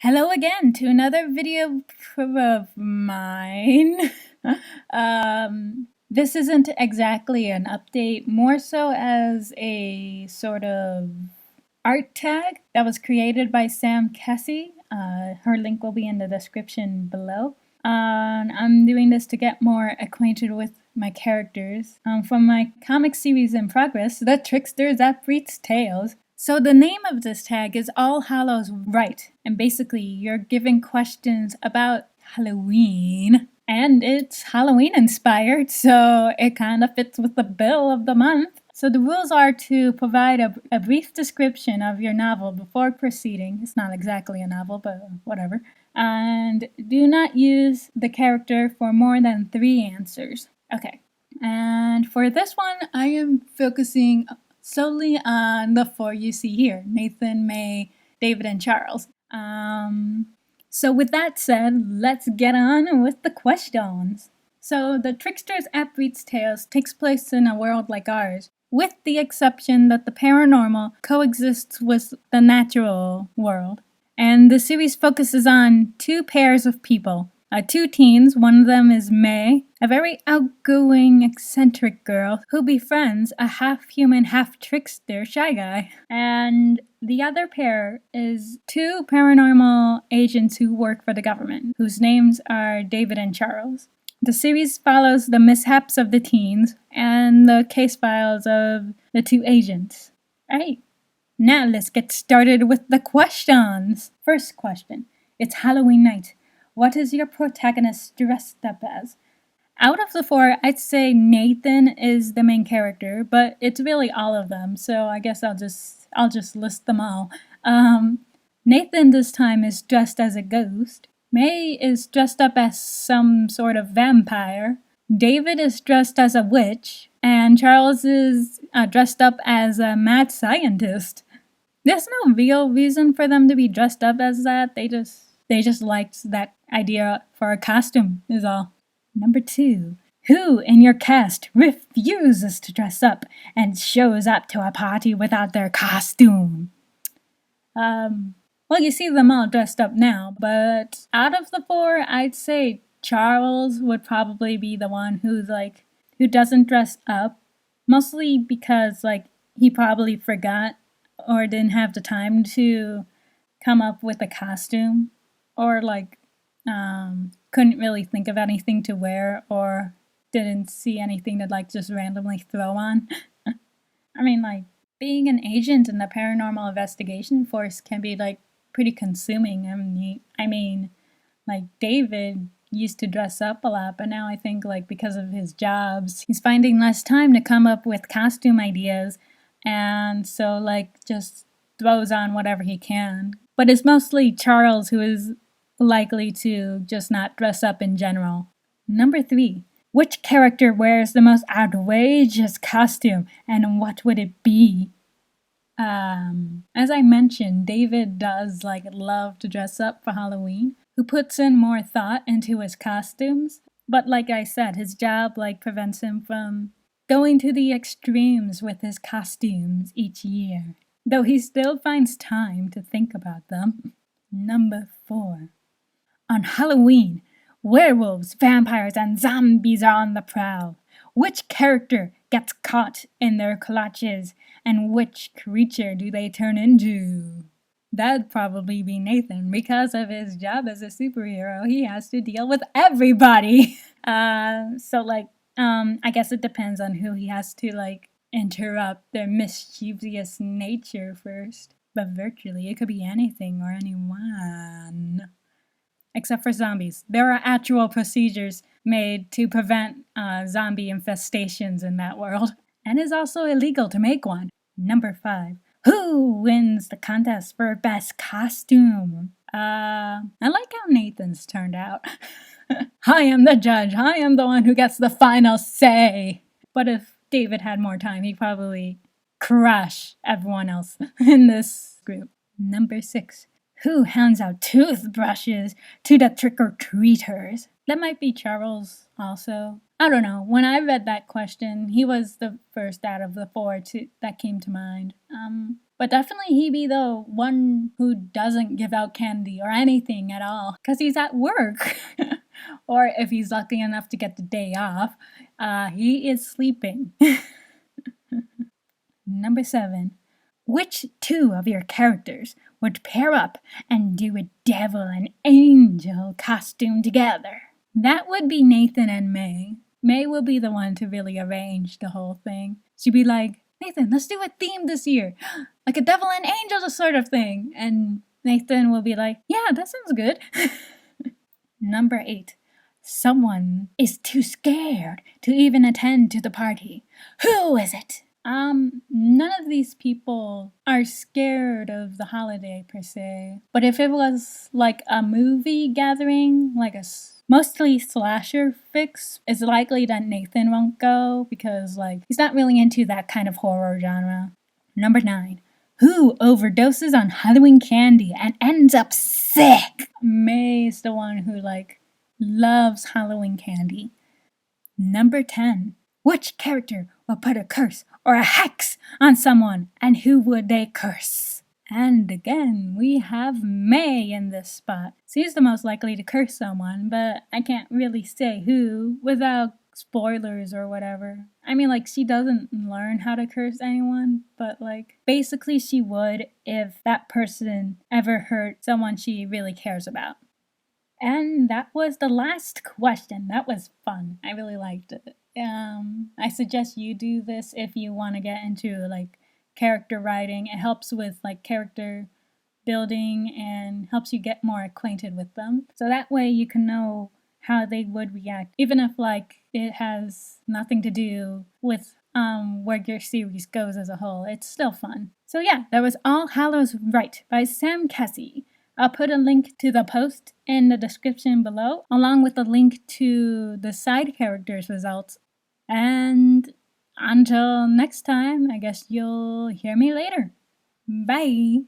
Hello again to another video of mine. This isn't exactly an update, more so as a sort of art tag that was created by Sam Kessie. Her link will be in the description below. I'm doing this to get more acquainted with my characters from my comic series in progress, The Trickster That Reads Tales. So the name of this tag is All Hallows Right, and basically you're given questions about Halloween, and it's Halloween inspired, so it kind of fits with the bill of the month. So the rules are to provide a brief description of your novel before proceeding. It's not exactly a novel, but whatever. And do not use the character for more than 3 answers. Okay. And for this one, I am focusing solely on the 4 you see here: Nathan, May, David, and Charles. So with that said, let's get on with the questions. So the Trickster's App Reads Tales takes place in a world like ours, with the exception that the paranormal coexists with the natural world. And the series focuses on 2 pairs of people. 2 teens, one of them is May, a very outgoing, eccentric girl who befriends a half-human, half-trickster shy guy. And the other pair is 2 paranormal agents who work for the government, whose names are David and Charles. The series follows the mishaps of the teens and the case files of the 2 agents. Alright, now let's get started with the questions. First question. It's Halloween night. What is your protagonist dressed up as? Out of the 4, I'd say Nathan is the main character, but it's really all of them, so I guess I'll just list them all. Nathan this time is dressed as a ghost. May is dressed up as some sort of vampire. David is dressed as a witch, and Charles is dressed up as a mad scientist. There's no real reason for them to be dressed up as that. They just liked that idea for a costume, is all. Number 2. Who in your cast refuses to dress up and shows up to a party without their costume? Well, you see them all dressed up now, but out of the 4, I'd say Charles would probably be the one who doesn't dress up, mostly because he probably forgot or didn't have the time to come up with a costume, or couldn't really think of anything to wear, or didn't see anything to just randomly throw on. I mean, being an agent in the paranormal investigation force can be pretty consuming. I mean, David used to dress up a lot, but now I think because of his jobs, he's finding less time to come up with costume ideas, and so just throws on whatever he can. But it's mostly Charles who is likely to just not dress up in general. Number 3. Which character wears the most outrageous costume, and what would it be? As I mentioned, David does love to dress up for Halloween, who puts in more thought into his costumes, but like I said, his job prevents him from going to the extremes with his costumes each year, though he still finds time to think about them. Number 4. On Halloween, werewolves, vampires, and zombies are on the prowl. Which character gets caught in their clutches, and which creature do they turn into? That'd probably be Nathan. Because of his job as a superhero, he has to deal with everybody. I guess it depends on who he has to interrupt their mischievous nature first. But virtually, it could be anything or anyone. Except for zombies. There are actual procedures made to prevent zombie infestations in that world, and it's also illegal to make one. Number 5. Who wins the contest for best costume? I like how Nathan's turned out. I am the judge. I am the one who gets the final say. But if David had more time, he'd probably crush everyone else in this group. Number 6. Who hands out toothbrushes to the trick-or-treaters? That might be Charles also. I don't know. When I read that question, he was the first out of the 4 that came to mind. But definitely he be the one who doesn't give out candy or anything at all because he's at work. Or if he's lucky enough to get the day off, he is sleeping. Number 7. Which two of your characters would pair up and do a devil and angel costume together? That would be Nathan and May. May will be the one to really arrange the whole thing. She'd be like, Nathan, let's do a theme this year. Like a devil and angel sort of thing. And Nathan will be like, yeah, that sounds good. Number 8. Someone is too scared to even attend to the party. Who is it? None of these people are scared of the holiday per se. But if it was like a movie gathering, like a mostly slasher fix, it's likely that Nathan won't go because like he's not really into that kind of horror genre. Number 9. Who overdoses on Halloween candy and ends up sick? May is the one who like loves Halloween candy. Number 10. Which character will put a curse or a hex on someone, and who would they curse? And again, we have May in this spot. She's the most likely to curse someone, but I can't really say who without spoilers or whatever. I mean, like, she doesn't learn how to curse anyone, but, like, basically she would if that person ever hurt someone she really cares about. And that was the last question. That was fun. I really liked it. I suggest you do this if you want to get into like character writing. It helps with like character building and helps you get more acquainted with them. So that way you can know how they would react, even if like it has nothing to do with where your series goes as a whole. It's still fun. So yeah, that was All Hallows Right by Sam Cassie. I'll put a link to the post in the description below, along with a link to the side characters' results. And until next time, I guess you'll hear me later. Bye!